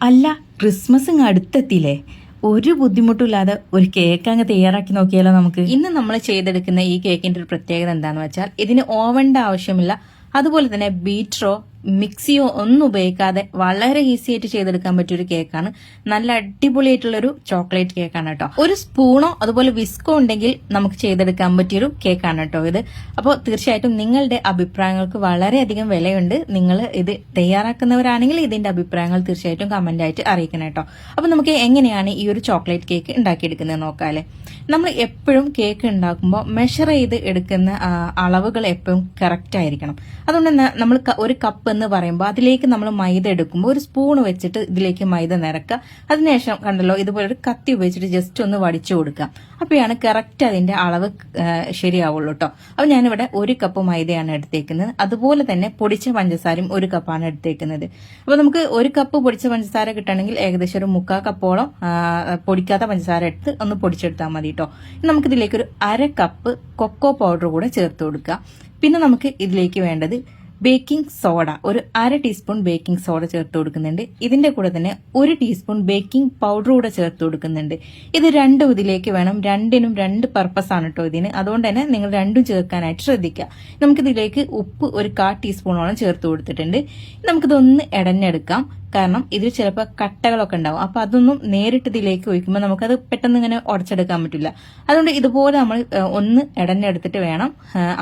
അല്ല, ക്രിസ്മസ് ഇങ്ങ് അടുത്തെത്തിയില്ലേ? ഒരു ബുദ്ധിമുട്ടില്ലാതെ ഒരു കേക്ക് അങ്ങ് തയ്യാറാക്കി നോക്കിയാലോ നമുക്ക്? ഇന്ന് നമ്മൾ ചെയ്തെടുക്കുന്ന ഈ കേക്കിന്റെ ഒരു പ്രത്യേകത എന്താന്ന് വെച്ചാൽ ഇതിന് ഓവന്റെ ആവശ്യമില്ല. അതുപോലെ തന്നെ ബീറ്ററോ മിക്സിയോ ഒന്നും ഉപയോഗിക്കാതെ വളരെ ഈസി ആയിട്ട് ചെയ്തെടുക്കാൻ പറ്റിയ ഒരു കേക്കാണ്. നല്ല അടിപൊളിയായിട്ടുള്ള ഒരു ചോക്ലേറ്റ് കേക്കാണ് കേട്ടോ. ഒരു സ്പൂണോ അതുപോലെ വിസ്കോ ഉണ്ടെങ്കിൽ നമുക്ക് ചെയ്തെടുക്കാൻ പറ്റിയൊരു കേക്കാണ് കേട്ടോ ഇത്. അപ്പോൾ തീർച്ചയായിട്ടും നിങ്ങളുടെ അഭിപ്രായങ്ങൾക്ക് വളരെയധികം വിലയുണ്ട്. നിങ്ങൾ ഇത് തയ്യാറാക്കുന്നവരാണെങ്കിൽ ഇതിന്റെ അഭിപ്രായങ്ങൾ തീർച്ചയായിട്ടും കമന്റ് ആയിട്ട് അറിയിക്കണം കേട്ടോ. അപ്പൊ നമുക്ക് എങ്ങനെയാണ് ഈ ഒരു ചോക്ലേറ്റ് കേക്ക് ഉണ്ടാക്കിയെടുക്കുന്നത് നോക്കാല്ലേ. നമ്മൾ എപ്പോഴും കേക്ക് ഉണ്ടാക്കുമ്പോൾ മെഷർ ചെയ്ത് എടുക്കുന്ന അളവുകൾ എപ്പോഴും കറക്റ്റ് ആയിരിക്കണം. അതുകൊണ്ട് തന്നെ നമ്മൾ ഒരു കപ്പ് എന്ന് പറയുമ്പോൾ അതിലേക്ക് നമ്മൾ മൈദ എടുക്കുമ്പോൾ ഒരു സ്പൂൺ വെച്ചിട്ട് ഇതിലേക്ക് മൈദ നിറക്കുക. അതിനുശേഷം കണ്ടല്ലോ ഇതുപോലെ ഒരു കത്തി ഉപയോഗിച്ചിട്ട് ജസ്റ്റ് ഒന്ന് വടിച്ചു കൊടുക്കുക. അപ്പോഴാണ് കറക്റ്റ് അതിന്റെ അളവ് ശരിയാവുള്ളൂ കേട്ടോ. അപ്പൊ ഞാനിവിടെ ഒരു കപ്പ് മൈദയാണ് എടുത്തേക്കുന്നത്. അതുപോലെ തന്നെ പൊടിച്ച പഞ്ചസാരയും ഒരു കപ്പാണ് എടുത്തേക്കുന്നത്. അപ്പൊ നമുക്ക് ഒരു കപ്പ് പൊടിച്ച പഞ്ചസാര കിട്ടണമെങ്കിൽ ഏകദേശം ഒരു 3/4 കപ്പോളം പൊടിക്കാത്ത പഞ്ചസാര എടുത്ത് ഒന്ന് പൊടിച്ചെടുത്താൽ മതി കേട്ടോ. നമുക്കിതിലേക്ക് ഒരു 1/2 കപ്പ് കൊക്കോ പൗഡർ കൂടെ ചേർത്ത് കൊടുക്കുക. പിന്നെ നമുക്ക് ഇതിലേക്ക് വേണ്ടത് ബേക്കിംഗ് സോഡ, ഒരു 1/2 ടീസ്പൂൺ ബേക്കിംഗ് സോഡ ചേർത്ത് കൊടുക്കുന്നുണ്ട്. ഇതിന്റെ കൂടെ തന്നെ 1 ടീസ്പൂൺ ബേക്കിംഗ് പൗഡർ കൂടെ ചേർത്ത് കൊടുക്കുന്നുണ്ട്. ഇത് രണ്ടും ഇതിലേക്ക് വേണം. രണ്ടിനും 2 പർപ്പസ് ആണ് കേട്ടോ ഇതിന്. അതുകൊണ്ട് തന്നെ നിങ്ങൾ രണ്ടും ചേർക്കാനായിട്ട് ശ്രദ്ധിക്കുക. നമുക്കിതിലേക്ക് ഉപ്പ് ഒരു 1/4 ടീസ്പൂണോളം ചേർത്ത് കൊടുത്തിട്ടുണ്ട്. നമുക്കിതൊന്ന് ഇടഞ്ഞെടുക്കാം. കാരണം ഇതിൽ ചിലപ്പോൾ കട്ടകളൊക്കെ ഉണ്ടാവും. അപ്പൊ അതൊന്നും നേരിട്ട് ഇതിലേക്ക് ഒഴിക്കുമ്പോൾ നമുക്കത് പെട്ടെന്ന് ഇങ്ങനെ ഉടച്ചെടുക്കാൻ പറ്റില്ല. അതുകൊണ്ട് ഇതുപോലെ നമ്മൾ ഒന്ന് ഇടഞ്ഞെടുത്തിട്ട് വേണം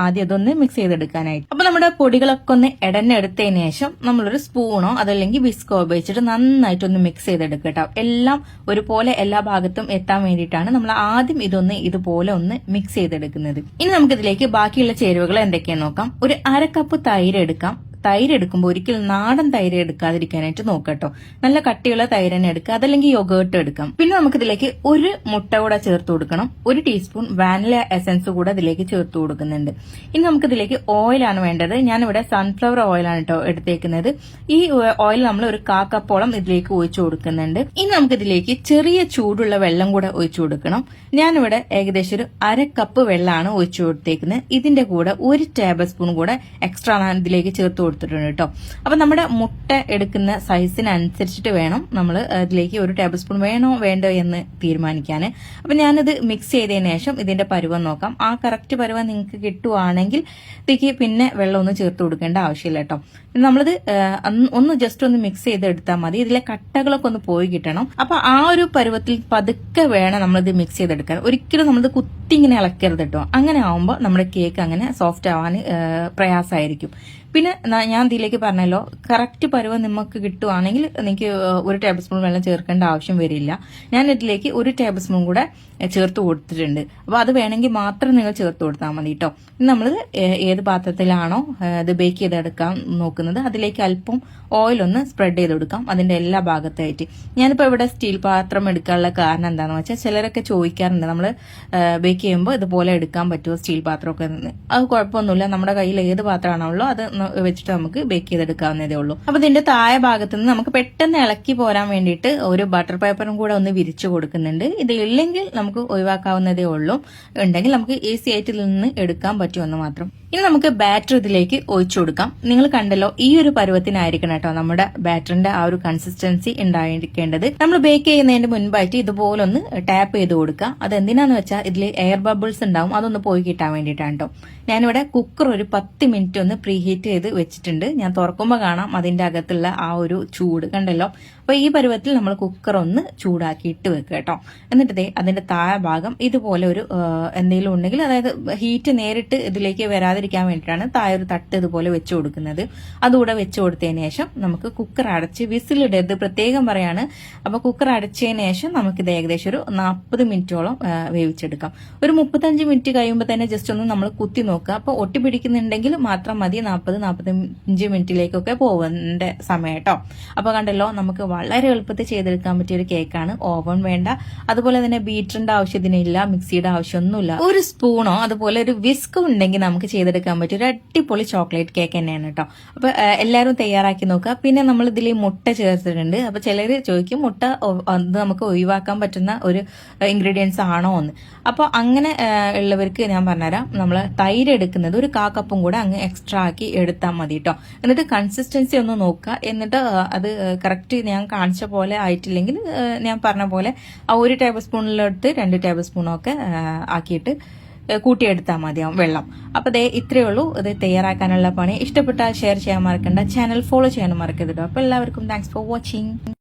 ആദ്യം അതൊന്ന് മിക്സ് ചെയ്തെടുക്കാനായിട്ട്. അപ്പൊ നമ്മുടെ പൊടികളൊക്കെ ഒന്ന് ഇടഞ്ഞെടുത്തതിന് ശേഷം നമ്മളൊരു സ്പൂണോ അതല്ലെങ്കിൽ വിസ്കോ ഉപയോഗിച്ചിട്ട് നന്നായിട്ടൊന്ന് മിക്സ് ചെയ്തെടുക്കുക കേട്ടോ. എല്ലാം ഒരുപോലെ എല്ലാ ഭാഗത്തും എത്താൻ വേണ്ടിയിട്ടാണ് നമ്മൾ ആദ്യം ഇതൊന്ന് ഇതുപോലെ ഒന്ന് മിക്സ് ചെയ്തെടുക്കുന്നത്. ഇനി നമുക്കിതിലേക്ക് ബാക്കിയുള്ള ചേരുവകൾ എന്തൊക്കെയാന്ന് നോക്കാം. ഒരു 1/2 കപ്പ് തൈര് എടുക്കാം. തൈര് എടുക്കുമ്പോൾ ഒരിക്കലും നാടൻ തൈര് എടുക്കാതിരിക്കാനായിട്ട് നോക്കട്ടോ. നല്ല കട്ടിയുള്ള തൈര് തന്നെ എടുക്കുക. അതല്ലെങ്കിൽ യോഗേർട്ട് എടുക്കാം. പിന്നെ നമുക്കിതിലേക്ക് ഒരു മുട്ട കൂടെ ചേർത്ത് കൊടുക്കണം. 1 ടീസ്പൂൺ വാനില എസൻസ് കൂടെ ഇതിലേക്ക് ചേർത്ത് കൊടുക്കുന്നുണ്ട്. ഇനി നമുക്കിതിലേക്ക് ഓയിലാണ് വേണ്ടത്. ഞാനിവിടെ സൺഫ്ലവർ ഓയിലാണ് കേട്ടോ എടുത്തേക്കുന്നത്. ഈ ഓയിൽ നമ്മൾ ഒരു 1/4 കപ്പോളം ഇതിലേക്ക് ഒഴിച്ചു കൊടുക്കുന്നുണ്ട്. ഇനി നമുക്കിതിലേക്ക് ചെറിയ ചൂടുള്ള വെള്ളം കൂടെ ഒഴിച്ചു കൊടുക്കണം. ഞാനിവിടെ ഏകദേശം ഒരു 1/2 കപ്പ് വെള്ളമാണ് ഒഴിച്ചു കൊടുത്തേക്കുന്നത്. ഇതിന്റെ കൂടെ 1 ടേബിൾ സ്പൂൺ കൂടെ എക്സ്ട്രാ ഞാൻ ഇതിലേക്ക് ചേർത്ത് കൊടുത്തിട്ടുണ്ട് കേട്ടോ. അപ്പൊ നമ്മുടെ മുട്ട എടുക്കുന്ന സൈസിനനുസരിച്ചിട്ട് വേണം നമ്മൾ ഇതിലേക്ക് 1 ടേബിൾ സ്പൂൺ വേണോ വേണ്ടോ എന്ന് തീരുമാനിക്കാൻ. അപ്പൊ ഞാനിത് മിക്സ് ചെയ്തതിനു ശേഷം ഇതിന്റെ പരുവം നോക്കാം. ആ കറക്റ്റ് പരുവം നിങ്ങൾക്ക് കിട്ടുവാണെങ്കിൽ ഇതിലേക്ക് പിന്നെ വെള്ളം ഒന്നും ചേർത്ത് കൊടുക്കേണ്ട ആവശ്യമില്ല കേട്ടോ. നമ്മളിത് ഒന്ന് ജസ്റ്റ് ഒന്ന് മിക്സ് ചെയ്തെടുത്താൽ മതി. ഇതിലെ കട്ടകളൊക്കെ ഒന്ന് പോയി കിട്ടണം. അപ്പൊ ആ ഒരു പരുവത്തിൽ പതുക്കെ വേണം നമ്മളിത് മിക്സ് ചെയ്തെടുക്കാൻ. ഒരിക്കലും നമ്മളിത് കുത്തി ഇങ്ങനെ ഇളക്കരുത് കേട്ടോ. അങ്ങനെ ആവുമ്പോൾ നമ്മുടെ കേക്ക് അങ്ങനെ സോഫ്റ്റ് ആവാൻ പ്രയാസമായിരിക്കും. പിന്നെ ഞാൻ ഇതിലേക്ക് പറഞ്ഞല്ലോ, കറക്റ്റ് പരുവം നമുക്ക് കിട്ടുവാണെങ്കിൽ എനിക്ക് 1 ടേബിൾ സ്പൂൺ വെള്ളം ചേർക്കേണ്ട ആവശ്യം വരില്ല. ഞാൻ ഇതിലേക്ക് 1 ടേബിൾ സ്പൂൺ കൂടെ ചേർത്ത് കൊടുത്തിട്ടുണ്ട്. അപ്പൊ അത് വേണമെങ്കിൽ മാത്രം നിങ്ങൾ ചേർത്ത് കൊടുത്താൽ മതി കേട്ടോ. ഇനി നമ്മൾ ഏത് പാത്രത്തിലാണോ ഇത് ബേക്ക് ചെയ്തെടുക്കാൻ നോക്കുന്നത് അതിലേക്ക് അല്പം ഓയിൽ ഒന്ന് സ്പ്രെഡ് ചെയ്ത് കൊടുക്കാം അതിന്റെ എല്ലാ ഭാഗത്തായിട്ട്. ഞാനിപ്പോ ഇവിടെ സ്റ്റീൽ പാത്രം എടുക്കാനുള്ള കാരണം എന്താണെന്ന് വെച്ചാൽ ചിലരൊക്കെ ചോദിക്കാറുണ്ട് നമ്മൾ ബേക്ക് ചെയ്യുമ്പോൾ ഇതുപോലെ എടുക്കാൻ പറ്റുമോ സ്റ്റീൽ പാത്രമൊക്കെ. അത് കുഴപ്പമൊന്നുമില്ല. നമ്മുടെ കയ്യിൽ ഏത് പാത്രമാണുള്ളൂ അത് വെച്ചിട്ട് നമുക്ക് ബേക്ക് ചെയ്തെടുക്കാവുന്നതേ ഉള്ളൂ. അപ്പൊ ഇതിന്റെ താഴെ ഭാഗത്ത് നിന്ന് നമുക്ക് പെട്ടെന്ന് ഇളക്കി പോരാൻ വേണ്ടിയിട്ട് ഒരു ബട്ടർ പേപ്പറും കൂടെ ഒന്ന് വിരിച്ചു കൊടുക്കുന്നുണ്ട്. ഇത് ഇല്ലെങ്കിൽ നമുക്ക് ഒഴിവാക്കാവുന്നതേ ഉള്ളൂ. ഉണ്ടെങ്കിൽ നമുക്ക് ഈസി ആയിട്ട് ഇതിൽ നിന്ന് എടുക്കാൻ പറ്റുമെന്ന് മാത്രം. ഇനി നമുക്ക് ബാറ്റർ ഇതിലേക്ക് ഒഴിച്ചു കൊടുക്കാം. നിങ്ങൾ കണ്ടല്ലോ ഈ ഒരു പരുവത്തിനായിരിക്കണം കേട്ടോ നമ്മുടെ ബാറ്ററിന്റെ ആ ഒരു കൺസിസ്റ്റൻസി ഉണ്ടായിരിക്കേണ്ടത്. നമ്മൾ ബേക്ക് ചെയ്യുന്നതിന് മുൻപായിട്ട് ഇതുപോലെ ഒന്ന് ടാപ്പ് ചെയ്ത് കൊടുക്കുക. അതെന്തിനാന്ന് വെച്ചാൽ ഇതിൽ എയർ ബബിൾസ് ഉണ്ടാവും, അതൊന്ന് പോയി കിട്ടാൻ വേണ്ടിയിട്ടാണ് കേട്ടോ. ഞാനിവിടെ കുക്കർ ഒരു 10 മിനിറ്റ് ഒന്ന് പ്രീ ഹീറ്റ് ചെയ്ത് വെച്ചിട്ടുണ്ട്. ഞാൻ തുറക്കുമ്പോൾ കാണാം അതിന്റെ അകത്തുള്ള ആ ഒരു ചൂട് കണ്ടല്ലോ. അപ്പൊ ഈ പരുവത്തിൽ നമ്മൾ കുക്കർ ഒന്ന് ചൂടാക്കിയിട്ട് വെക്കുക കേട്ടോ. എന്നിട്ട് അതിന്റെ താഴെ ഭാഗം ഇതുപോലെ ഒരു എന്തെങ്കിലും ഉണ്ടെങ്കിൽ, അതായത് ഹീറ്റ് നേരിട്ട് ഇതിലേക്ക് വരാതിരിക്കാൻ വേണ്ടിയിട്ടാണ് താഴെ ഒരു തട്ട് ഇതുപോലെ വെച്ച് കൊടുക്കുന്നത്. അതുകൂടെ വെച്ച് കൊടുത്തതിന് ശേഷം നമുക്ക് കുക്കർ അടച്ച് വിസിലിടരുത് പ്രത്യേകം പറയാണ്. അപ്പൊ കുക്കർ അടച്ചതിന് ശേഷം നമുക്കിത് ഏകദേശം ഒരു 40 മിനിറ്റോളം വേവിച്ചെടുക്കാം. ഒരു 35 മിനിറ്റ് കഴിയുമ്പോൾ തന്നെ ജസ്റ്റ് ഒന്ന് നമ്മൾ കുത്തി നോക്കുക. അപ്പൊ ഒട്ടിപ്പിടിക്കുന്നുണ്ടെങ്കിൽ മാത്രം മതി 40-45 മിനിറ്റിലേക്കൊക്കെ പോകേണ്ട സമയം കേട്ടോ. അപ്പൊ കണ്ടല്ലോ നമുക്ക് വളരെ എളുപ്പത്തിൽ ചെയ്തെടുക്കാൻ പറ്റിയ ഒരു കേക്കാണ്. ഓവൻ വേണ്ട, അതുപോലെ തന്നെ ബീറ്ററിന്റെ ആവശ്യത്തിനില്ല, മിക്സിയുടെ ആവശ്യമൊന്നുമില്ല. ഒരു സ്പൂണോ അതുപോലെ ഒരു വിസ്ക് ഉണ്ടെങ്കിൽ നമുക്ക് ചെയ്തെടുക്കാൻ പറ്റിയ ഒരു അടിപൊളി ചോക്ലേറ്റ് കേക്ക് തന്നെയാണ് കേട്ടോ. അപ്പൊ എല്ലാവരും തയ്യാറാക്കി നോക്കുക. പിന്നെ നമ്മൾ ഇതിൽ മുട്ട ചേർത്തിട്ടുണ്ട്. അപ്പൊ ചിലര് ചോദിക്കും മുട്ട അത് നമുക്ക് ഒഴിവാക്കാൻ പറ്റുന്ന ഒരു ഇൻഗ്രീഡിയൻസ് ആണോ എന്ന്. അപ്പൊ അങ്ങനെ ഉള്ളവർക്ക് ഞാൻ പറഞ്ഞുതരാം. നമ്മൾ തൈര് എടുക്കുന്നത് ഒരു 1/4 കപ്പും കൂടെ അങ്ങ് എക്സ്ട്രാ ആക്കി എടുത്താൽ മതി കേട്ടോ. എന്നിട്ട് കൺസിസ്റ്റൻസി ഒന്ന് നോക്കുക. എന്നിട്ട് അത് കറക്റ്റ് ഞാൻ ഞാൻ കാണിച്ച പോലെ ആയിട്ടില്ലെങ്കിൽ ഞാൻ പറഞ്ഞ പോലെ ആ 1 ടേബിൾ സ്പൂണിലെടുത്ത് 2 ടേബിൾ സ്പൂണൊക്കെ ആക്കിയിട്ട് കൂട്ടിയെടുത്താൽ മതിയാവും വെള്ളം. അപ്പൊ ദേ ഇത്രയേ ഉള്ളൂ ഇത് തയ്യാറാക്കാനുള്ള പണി. ഇഷ്ടപ്പെട്ടാൽ ഷെയർ ചെയ്യാൻ മറക്കണ്ട, ചാനൽ ഫോളോ ചെയ്യാനും മറക്കരുത്. അപ്പൊ എല്ലാവർക്കും താങ്ക്സ് ഫോർ വാച്ചിങ്.